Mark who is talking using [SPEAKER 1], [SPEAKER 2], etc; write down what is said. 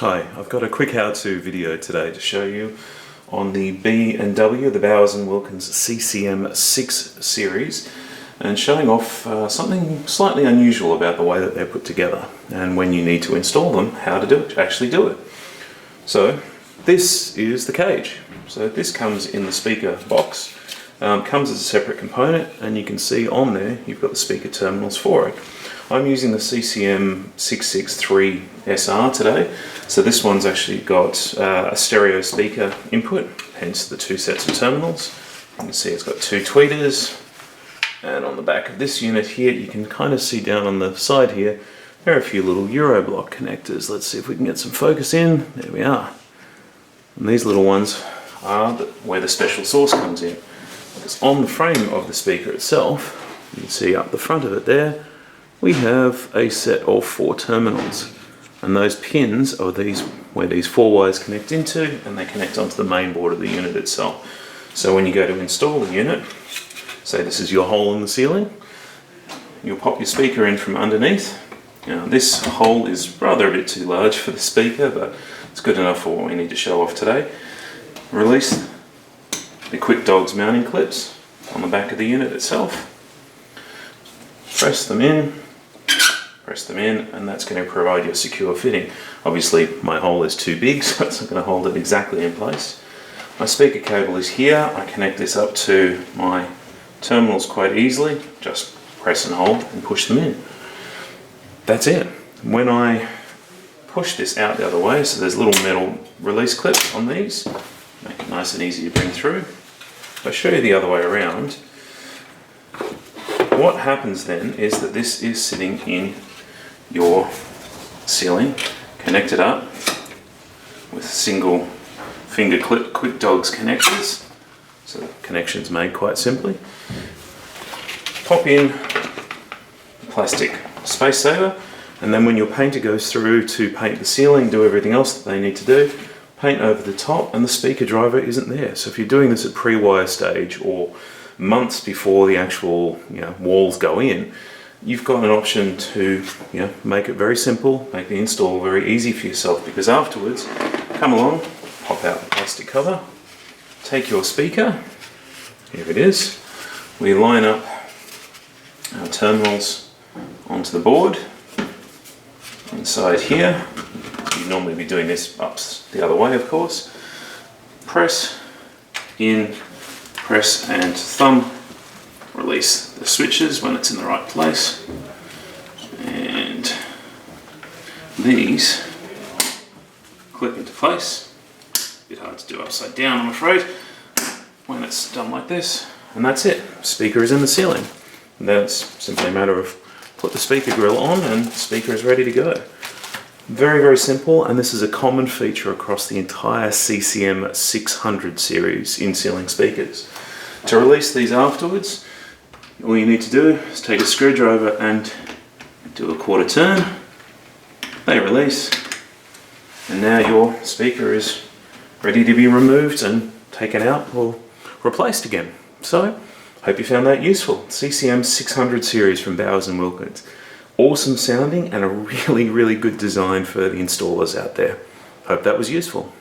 [SPEAKER 1] Hi, I've got a quick how-to video today to show you on the B&W, the Bowers & Wilkins CCM600 Series, and showing off something slightly unusual about the way that they're put together, and when you need to install them, how to actually do it. So this is the cage. So this comes in the speaker box, comes as a separate component, and you can see on there you've got the speaker terminals for it. I'm using the CCM600 SR today, so this one's actually got a stereo speaker input, hence the two sets of terminals. You can see it's got two tweeters, and on the back of this unit here you can kind of see down on the side here there are a few little Euro block connectors. Let's see if we can get some focus in. There we are. And these little ones are where the special source comes in. Because on the frame of the speaker itself, you can see up the front of it there, we have a set of 4 terminals, and those pins are where these 4 wires connect into, and they connect onto the main board of the unit itself. So when you go to install the unit, say this is your hole in the ceiling, you'll pop your speaker in from underneath. Now this hole is rather a bit too large for the speaker, but it's good enough for what we need to show off today. Release the QuickDogs mounting clips on the back of the unit itself. Press them in, and that's going to provide you a secure fitting. Obviously my hole is too big, so it's not going to hold it exactly in place. My speaker cable is here. I connect this up to my terminals quite easily. Just press and hold and push them in. That's it. When I push this out the other way, so there's little metal release clips on these, make it nice and easy to bring through. If I show you the other way around, what happens then is that this is sitting in your ceiling, connected up with single finger clip QuickDogs connectors. So the connection's made quite simply. Pop in the plastic space saver, and then when your painter goes through to paint the ceiling, do everything else that they need to do, paint over the top, and the speaker driver isn't there. So if you're doing this at pre-wire stage or months before the actual walls go in, you've got an option to make it very simple, make the install very easy for yourself, because afterwards, come along, pop out the plastic cover, take your speaker, here it is, we line up our terminals onto the board, inside here, you'd normally be doing this up the other way of course, press in, press and thumb, release the switches when it's in the right place, and these clip into place. A bit hard to do upside down, I'm afraid, when it's done like this, and that's it. Speaker is in the ceiling. And then it's simply a matter of put the speaker grill on and the speaker is ready to go. Very, very simple, and this is a common feature across the entire CCM600 series in ceiling speakers. To release these afterwards, all you need to do is take a screwdriver and do a quarter turn. They release, and now your speaker is ready to be removed and taken out or replaced again. So, hope you found that useful. CCM600 Series from Bowers & Wilkins. Awesome sounding and a really, really good design for the installers out there. Hope that was useful.